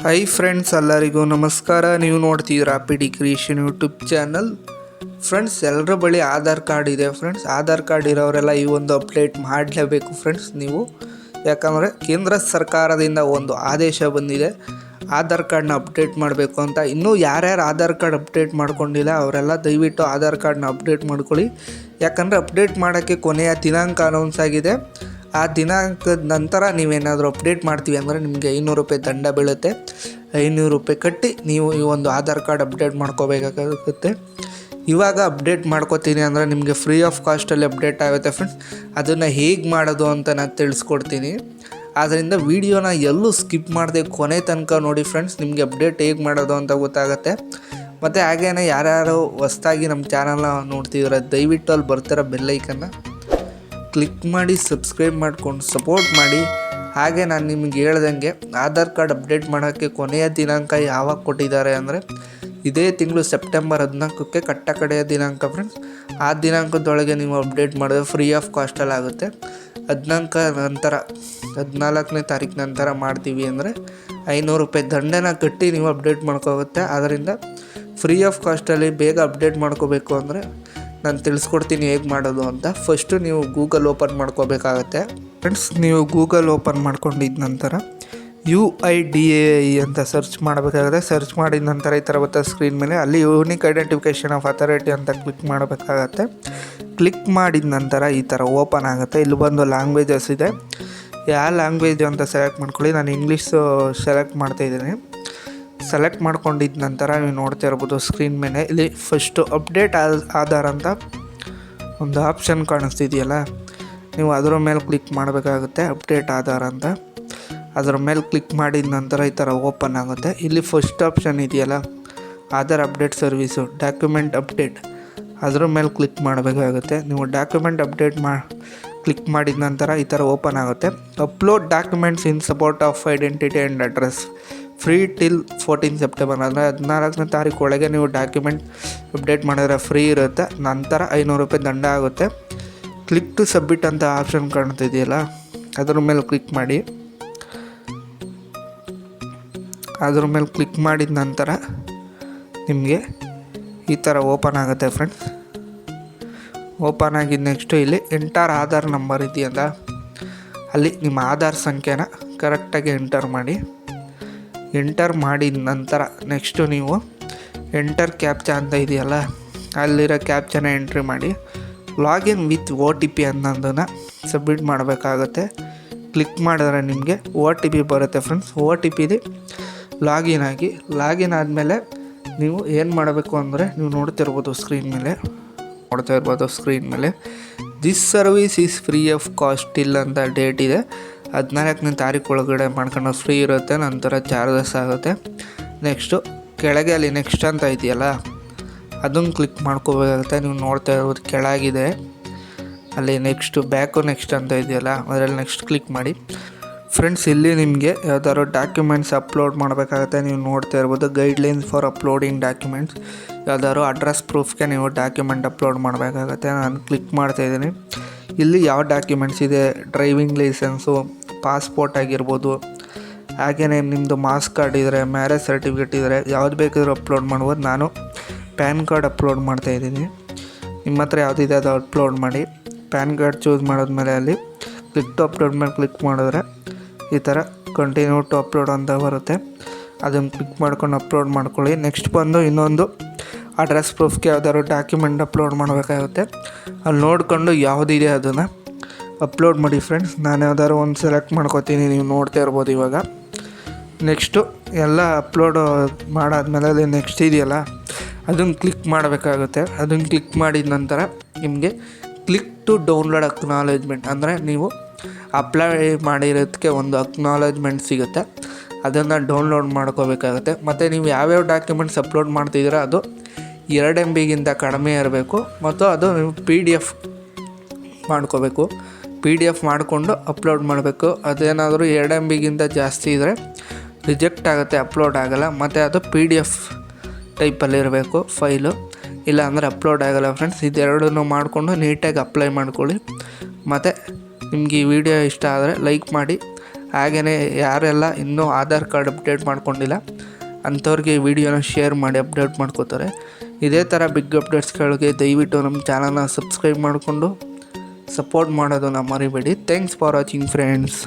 Hi friends, ಎಲ್ಲರಿಗೂ ನಮಸ್ಕಾರ. ನೀವು ನೋಡ್ತಿದ್ದೀರಾ PD creation YouTube channel. Friends, ಎಲ್ಲರ ಬಳಿ ಆಧಾರ್ ಕಾರ್ಡ್ ಇದೆ. ಫ್ರೆಂಡ್ಸ್, ಆಧಾರ್ ಕಾರ್ಡ್ ಇರೋರೆಲ್ಲ ಈ ಒಂದು ಅಪ್ಡೇಟ್ ಮಾಡಲೇಬೇಕು ಫ್ರೆಂಡ್ಸ್ ನೀವು. ಯಾಕಂದರೆ ಕೇಂದ್ರ ಸರ್ಕಾರದಿಂದ ಒಂದು ಆದೇಶ ಬಂದಿದೆ, ಆಧಾರ್ ಕಾರ್ಡ್ನ ಅಪ್ಡೇಟ್ ಮಾಡಬೇಕು ಅಂತ. ಇನ್ನೂ ಯಾರ್ಯಾರು ಆಧಾರ್ ಕಾರ್ಡ್ ಅಪ್ಡೇಟ್ ಮಾಡ್ಕೊಂಡಿಲ್ಲ ಅವರೆಲ್ಲ ದಯವಿಟ್ಟು ಆಧಾರ್ ಕಾರ್ಡ್ನ ಅಪ್ಡೇಟ್ ಮಾಡ್ಕೊಳ್ಳಿ. ಯಾಕಂದರೆ ಅಪ್ಡೇಟ್ ಮಾಡೋಕ್ಕೆ ಕೊನೆಯ ದಿನಾಂಕ ಅನೌನ್ಸ್ ಆಗಿದೆ. ಆ ದಿನಾಂಕದ ನಂತರ ನೀವೇನಾದರೂ ಅಪ್ಡೇಟ್ ಮಾಡ್ತೀವಿ ಅಂದರೆ ನಿಮಗೆ 500 ರೂಪಾಯಿ ದಂಡ ಬೀಳುತ್ತೆ. 500 ರೂಪಾಯಿ ಕಟ್ಟಿ ನೀವು ಈ ಒಂದು ಆಧಾರ್ ಕಾರ್ಡ್ ಅಪ್ಡೇಟ್ ಮಾಡ್ಕೋಬೇಕಾಗುತ್ತೆ. ಇವಾಗ ಅಪ್ಡೇಟ್ ಮಾಡ್ಕೋತೀನಿ ಅಂದರೆ ನಿಮಗೆ ಫ್ರೀ ಆಫ್ ಕಾಸ್ಟಲ್ಲಿ ಅಪ್ಡೇಟ್ ಆಗುತ್ತೆ ಫ್ರೆಂಡ್ಸ್. ಅದನ್ನು ಹೇಗೆ ಮಾಡೋದು ಅಂತ ನಾನು ತಿಳಿಸ್ಕೊಡ್ತೀನಿ. ಆದ್ದರಿಂದ ವೀಡಿಯೋನ ಎಲ್ಲೂ ಸ್ಕಿಪ್ ಮಾಡದೆ ಕೊನೆ ತನಕ ನೋಡಿ ಫ್ರೆಂಡ್ಸ್, ನಿಮಗೆ ಅಪ್ಡೇಟ್ ಹೇಗೆ ಮಾಡೋದು ಅಂತ ಗೊತ್ತಾಗುತ್ತೆ. ಮತ್ತು ಹಾಗೇನೆ ಯಾರ್ಯಾರು ಹೊಸ್ದಾಗಿ ನಮ್ಮ ಚಾನಲ್ನ ನೋಡ್ತಿದ್ರೆ ದಯವಿಟ್ಟು ಅಲ್ಲಿ ಬರ್ತಿರೋ ಬೆಲ್ಲೈಕನ್ನ ಕ್ಲಿಕ್ ಮಾಡಿ ಸಬ್ಸ್ಕ್ರೈಬ್ ಮಾಡ್ಕೊಂಡು ಸಪೋರ್ಟ್ ಮಾಡಿ. ಹಾಗೆ ನಾನು ನಿಮಗೆ ಹೇಳ್ದಂಗೆ ಆಧಾರ್ ಕಾರ್ಡ್ ಅಪ್ಡೇಟ್ ಮಾಡೋಕ್ಕೆ ಕೊನೆಯ ದಿನಾಂಕ ಯಾವಾಗ ಕೊಟ್ಟಿದ್ದಾರೆ ಅಂದರೆ ಇದೇ ತಿಂಗಳು ಸೆಪ್ಟೆಂಬರ್ 14ಕ್ಕೆ ಕಡೆಯ ದಿನಾಂಕ ಫ್ರೆಂಡ್ಸ್. ಆ ದಿನಾಂಕದೊಳಗೆ ನೀವು ಅಪ್ಡೇಟ್ ಮಾಡಿದ್ರೆ ಫ್ರೀ ಆಫ್ ಕಾಸ್ಟಲ್ಲಿ ಆಗುತ್ತೆ. 14 ನಂತರ 14ನೇ ತಾರೀಕು ನಂತರ ಮಾಡ್ತೀವಿ ಅಂದರೆ 500 ರೂಪಾಯಿ ದಂಡನ ಕಟ್ಟಿ ನೀವು ಅಪ್ಡೇಟ್ ಮಾಡ್ಕೋಗುತ್ತೆ. ಅದರಿಂದ ಫ್ರೀ ಆಫ್ ಕಾಸ್ಟಲ್ಲಿ ಬೇಗ ಅಪ್ಡೇಟ್ ಮಾಡ್ಕೋಬೇಕು ಅಂದರೆ ನಾನು ತಿಳಿಸ್ಕೊಡ್ತೀನಿ ಹೇಗೆ ಮಾಡೋದು ಅಂತ. ಫಸ್ಟು ನೀವು ಗೂಗಲ್ ಓಪನ್ ಮಾಡ್ಕೋಬೇಕಾಗತ್ತೆ ಫ್ರೆಂಡ್ಸ್. ನೀವು ಗೂಗಲ್ ಓಪನ್ ಮಾಡ್ಕೊಂಡಿದ್ದ ನಂತರ UIDAI ಅಂತ ಸರ್ಚ್ ಮಾಡಬೇಕಾಗುತ್ತೆ. ಸರ್ಚ್ ಮಾಡಿದ ನಂತರ ಈ ಥರ ಬರುತ್ತೆ ಸ್ಕ್ರೀನ್ ಮೇಲೆ. ಅಲ್ಲಿ ಯೂನಿಕ್ ಐಡೆಂಟಿಫಿಕೇಷನ್ ಆಫ್ ಅಥಾರಿಟಿ ಅಂತ ಕ್ಲಿಕ್ ಮಾಡಬೇಕಾಗತ್ತೆ. ಕ್ಲಿಕ್ ಮಾಡಿದ ನಂತರ ಈ ಥರ ಓಪನ್ ಆಗುತ್ತೆ. ಇಲ್ಲಿ ಬಂದು ಲ್ಯಾಂಗ್ವೇಜಸ್ ಇದೆ, ಯಾವ ಲ್ಯಾಂಗ್ವೇಜ್ ಅಂತ ಸೆಲೆಕ್ಟ್ ಮಾಡ್ಕೊಳ್ಳಿ. ನಾನು ಇಂಗ್ಲೀಷು ಸೆಲೆಕ್ಟ್ ಮಾಡ್ತಾಯಿದ್ದೀನಿ. ಸೆಲೆಕ್ಟ್ ಮಾಡ್ಕೊಂಡಿದ್ದ ನಂತರ ನೀವು ನೋಡ್ತಾ ಇರ್ಬೋದು ಸ್ಕ್ರೀನ್ ಮೇಲೆ. ಇಲ್ಲಿ ಫಸ್ಟು ಅಪ್ಡೇಟ್ ಆಧಾರ್ ಅಂತ ಒಂದು ಆಪ್ಷನ್ ಕಾಣಿಸ್ತಿದೆಯಲ್ಲ, ನೀವು ಅದರ ಮೇಲೆ ಕ್ಲಿಕ್ ಮಾಡಬೇಕಾಗುತ್ತೆ. ಅಪ್ಡೇಟ್ ಆಧಾರ್ ಅಂತ ಅದರ ಮೇಲೆ ಕ್ಲಿಕ್ ಮಾಡಿದ ನಂತರ ಈ ಥರ ಓಪನ್ ಆಗುತ್ತೆ. ಇಲ್ಲಿ ಫಸ್ಟ್ ಆಪ್ಷನ್ ಇದೆಯಲ್ಲ, Aadhaar update service document update, ಅದರ ಮೇಲೆ ಕ್ಲಿಕ್ ಮಾಡಬೇಕಾಗುತ್ತೆ. ನೀವು ಡಾಕ್ಯುಮೆಂಟ್ ಅಪ್ಡೇಟ್ ಕ್ಲಿಕ್ ಮಾಡಿದ ನಂತರ ಈ ಥರ ಓಪನ್ ಆಗುತ್ತೆ. Upload documents in support of identity and address free till 14 September ಅಂದರೆ 14ನೇ ತಾರೀಕು ಒಳಗೆ ನೀವು ಡಾಕ್ಯುಮೆಂಟ್ ಅಪ್ಡೇಟ್ ಮಾಡಿದ್ರೆ ಫ್ರೀ ಇರುತ್ತೆ. ನಂತರ 500 ರೂಪಾಯಿ ದಂಡ ಆಗುತ್ತೆ. ಕ್ಲಿಕ್ ಟು ಸಬ್ಮಿಟ್ ಅಂತ ಆಪ್ಷನ್ ಕಾಣ್ತಿದೆಯಲ್ಲ, ಅದ್ರ ಮೇಲೆ ಕ್ಲಿಕ್ ಮಾಡಿ. ಅದ್ರ ಮೇಲೆ ಕ್ಲಿಕ್ ಮಾಡಿದ ನಂತರ ನಿಮಗೆ ಈ ಥರ ಓಪನ್ ಆಗುತ್ತೆ ಫ್ರೆಂಡ್ಸ್. ಓಪನ್ ಆಗಿದ್ದು ನೆಕ್ಸ್ಟು ಇಲ್ಲಿ ಎಂಟರ್ ಆಧಾರ್ ನಂಬರ್ ಇದೆಯಲ್ಲ, ಅಲ್ಲಿ ನಿಮ್ಮ ಆಧಾರ್ ಸಂಖ್ಯೆನ ಕರೆಕ್ಟಾಗಿ ಎಂಟರ್ ಮಾಡಿ. ಎಂಟರ್ ಮಾಡಿದ ನಂತರ ನೆಕ್ಸ್ಟು ನೀವು ಎಂಟರ್ ಕ್ಯಾಪ್ಚಾ ಅಂತ ಇದೆಯಲ್ಲ, ಅಲ್ಲಿರೋ ಕ್ಯಾಪ್ಚಾನ ಎಂಟ್ರಿ ಮಾಡಿ. ಲಾಗಿನ್ ವಿತ್ OTP ಅನ್ನೋದನ್ನು ಸಬ್ಮಿಟ್ ಮಾಡಬೇಕಾಗುತ್ತೆ. ಕ್ಲಿಕ್ ಮಾಡಿದ್ರೆ ನಿಮಗೆ OTP ಬರುತ್ತೆ ಫ್ರೆಂಡ್ಸ್. OTPಲಿ ಲಾಗಿನ್ ಆಗಿ. ಲಾಗಿನ್ ಆದಮೇಲೆ ನೀವು ಏನು ಮಾಡಬೇಕು ಅಂದರೆ ನೀವು ನೋಡ್ತಾ ಇರ್ಬೋದು ಸ್ಕ್ರೀನ್ ಮೇಲೆ this service is free of cost till ಅಂತ ಡೇಟ್ ಇದೆ. 14ನೇ ತಾರೀಕು ಒಳಗಡೆ ಮಾಡ್ಕೊಂಡು ಫ್ರೀ ಇರುತ್ತೆ. ನಂತರ ಚಾರ್ಜಸ್ ಆಗುತ್ತೆ. ನೆಕ್ಸ್ಟು ಕೆಳಗೆ ಅಲ್ಲಿ ನೆಕ್ಸ್ಟ್ ಅಂತ ಇದೆಯಲ್ಲ, ಅದನ್ನು ಕ್ಲಿಕ್ ಮಾಡ್ಕೋಬೇಕಾಗುತ್ತೆ. ನೀವು ನೋಡ್ತಾ ಇರೋದು ಕೆಳಗಿದೆ, ಅಲ್ಲಿ ನೆಕ್ಸ್ಟು ಬ್ಯಾಕು ನೆಕ್ಸ್ಟ್ ಅಂತ ಇದೆಯಲ್ಲ, ಅದರಲ್ಲಿ ನೆಕ್ಸ್ಟ್ ಕ್ಲಿಕ್ ಮಾಡಿ ಫ್ರೆಂಡ್ಸ್. ಇಲ್ಲಿ ನಿಮಗೆ ಯಾವ್ದಾದ್ರು ಡಾಕ್ಯುಮೆಂಟ್ಸ್ ಅಪ್ಲೋಡ್ ಮಾಡಬೇಕಾಗುತ್ತೆ. ನೀವು ನೋಡ್ತಾ ಇರ್ಬೋದು ಗೈಡ್ಲೈನ್ಸ್ ಫಾರ್ ಅಪ್ಲೋಡಿಂಗ್ ಡಾಕ್ಯುಮೆಂಟ್ಸ್. ಯಾವ್ದಾದ್ರು ಅಡ್ರೆಸ್ ಪ್ರೂಫ್ಗೆ ನೀವು ಡಾಕ್ಯುಮೆಂಟ್ ಅಪ್ಲೋಡ್ ಮಾಡಬೇಕಾಗುತ್ತೆ. ನಾನು ಕ್ಲಿಕ್ ಮಾಡ್ತಾಯಿದ್ದೀನಿ. ಇಲ್ಲಿ ಯಾವ ಡಾಕ್ಯುಮೆಂಟ್ಸ್ ಇದೆ, ಡ್ರೈವಿಂಗ್ ಲೈಸೆನ್ಸು, ಪಾಸ್ಪೋರ್ಟ್ ಆಗಿರ್ಬೋದು, ಹಾಗೆಯೇ ನಿಮ್ಮದು ಮಾಸ್ ಕಾರ್ಡ್ ಇದ್ದರೆ, ಮ್ಯಾರೇಜ್ ಸರ್ಟಿಫಿಕೇಟ್ ಇದ್ದರೆ ಯಾವ್ದು ಬೇಕಾದರೂ ಅಪ್ಲೋಡ್ ಮಾಡ್ಬೋದು. ನಾನು ಪ್ಯಾನ್ ಕಾರ್ಡ್ ಅಪ್ಲೋಡ್ ಮಾಡ್ತಾಯಿದ್ದೀನಿ. ನಿಮ್ಮ ಹತ್ರ ಯಾವುದಿದೆ ಅದು ಅಪ್ಲೋಡ್ ಮಾಡಿ. ಪ್ಯಾನ್ ಕಾರ್ಡ್ ಚೂಸ್ ಮಾಡಿದ್ಮೇಲೆ ಅಲ್ಲಿ ಕ್ಲಿಕ್ ಟು ಅಪ್ಲೋಡ್ ಮೇಲೆ ಕ್ಲಿಕ್ ಮಾಡಿದ್ರೆ ಈ ಥರ ಕಂಟಿನ್ಯೂ ಟು ಅಪ್ಲೋಡ್ ಅಂತ ಬರುತ್ತೆ. ಅದನ್ನು ಕ್ಲಿಕ್ ಮಾಡ್ಕೊಂಡು ಅಪ್ಲೋಡ್ ಮಾಡ್ಕೊಳ್ಳಿ. ನೆಕ್ಸ್ಟ್ ಬಂದು ಇನ್ನೊಂದು ಅಡ್ರೆಸ್ ಪ್ರೂಫ್ಗೆ ಯಾವ್ದಾದ್ರು ಡಾಕ್ಯುಮೆಂಟ್ ಅಪ್ಲೋಡ್ ಮಾಡಬೇಕಾಗುತ್ತೆ. ಅಲ್ಲಿ ನೋಡಿಕೊಂಡು ಯಾವುದಿದೆ ಅದನ್ನು ಅಪ್ಲೋಡ್ ಮಾಡಿ ಫ್ರೆಂಡ್ಸ್. ನಾನು ಯಾವ್ದಾದ್ರು ಒಂದು ಸೆಲೆಕ್ಟ್ ಮಾಡ್ಕೋತೀನಿ, ನೀವು ನೋಡ್ತಾ ಇರ್ಬೋದು ಇವಾಗ. ನೆಕ್ಸ್ಟು ಎಲ್ಲ ಅಪ್ಲೋಡ್ ಮಾಡಾದ್ಮೇಲೆ ಅಲ್ಲಿ ನೆಕ್ಸ್ಟ್ ಇದೆಯಲ್ಲ, ಅದನ್ನು ಕ್ಲಿಕ್ ಮಾಡಬೇಕಾಗುತ್ತೆ. ಅದನ್ನು ಕ್ಲಿಕ್ ಮಾಡಿದ ನಂತರ ನಿಮಗೆ ಕ್ಲಿಕ್ ಟು ಡೌನ್ಲೋಡ್ ಅಕ್ನಾಲೇಜ್ಮೆಂಟ್ ಅಂದರೆ ನೀವು ಅಪ್ಲೈ ಮಾಡಿರೋದಕ್ಕೆ ಒಂದು ಅಕ್ನಾಲೇಜ್ಮೆಂಟ್ ಸಿಗುತ್ತೆ. ಅದನ್ನು ಡೌನ್ಲೋಡ್ ಮಾಡ್ಕೋಬೇಕಾಗುತ್ತೆ. ಮತ್ತು ನೀವು ಯಾವ್ಯಾವ ಡಾಕ್ಯುಮೆಂಟ್ಸ್ ಅಪ್ಲೋಡ್ ಮಾಡ್ತಿದ್ದೀರೋ ಅದು 2 MB ಕಡಿಮೆ ಇರಬೇಕು. ಮತ್ತು ಅದು ನೀವು PDF ಮಾಡ್ಕೋಬೇಕು. PDF ಮಾಡಿಕೊಂಡು ಅಪ್ಲೋಡ್ ಮಾಡಬೇಕು. ಅದೇನಾದರೂ 2 MB ಜಾಸ್ತಿ ಇದ್ದರೆ ರಿಜೆಕ್ಟ್ ಆಗುತ್ತೆ, ಅಪ್ಲೋಡ್ ಆಗೋಲ್ಲ. ಮತ್ತು ಅದು PDF ಟೈಪಲ್ಲಿರಬೇಕು ಫೈಲು, ಇಲ್ಲ ಅಂದರೆ ಅಪ್ಲೋಡ್ ಆಗೋಲ್ಲ ಫ್ರೆಂಡ್ಸ್. ಇದೆರಡನ್ನೂ ಮಾಡಿಕೊಂಡು ನೀಟಾಗಿ ಅಪ್ಲೈ ಮಾಡ್ಕೊಳ್ಳಿ. ಮತ್ತು ನಿಮಗೆ ಈ ವಿಡಿಯೋ ಇಷ್ಟ ಆದರೆ ಲೈಕ್ ಮಾಡಿ, ಹಾಗೆಯೇ ಯಾರೆಲ್ಲ ಇನ್ನೂ ಆಧಾರ್ ಕಾರ್ಡ್ ಅಪ್ಡೇಟ್ ಮಾಡ್ಕೊಂಡಿಲ್ಲ ಅಂಥವ್ರಿಗೆ ಈ ವಿಡಿಯೋನ ಶೇರ್ ಮಾಡಿ ಅಪ್ಡೇಟ್ ಮಾಡ್ಕೋತಾರೆ. ಇದೇ ಥರ ಬಿಗ್ ಅಪ್ಡೇಟ್ಸ್ಗಳಿಗೆ ದಯವಿಟ್ಟು ನಮ್ಮ ಚಾನಲ್ನ ಸಬ್ಸ್ಕ್ರೈಬ್ ಮಾಡಿಕೊಂಡು ಸಪೋರ್ಟ್ ಮಾಡೋದನ್ನು ಮರಿಬೇಡಿ. Thanks for watching friends.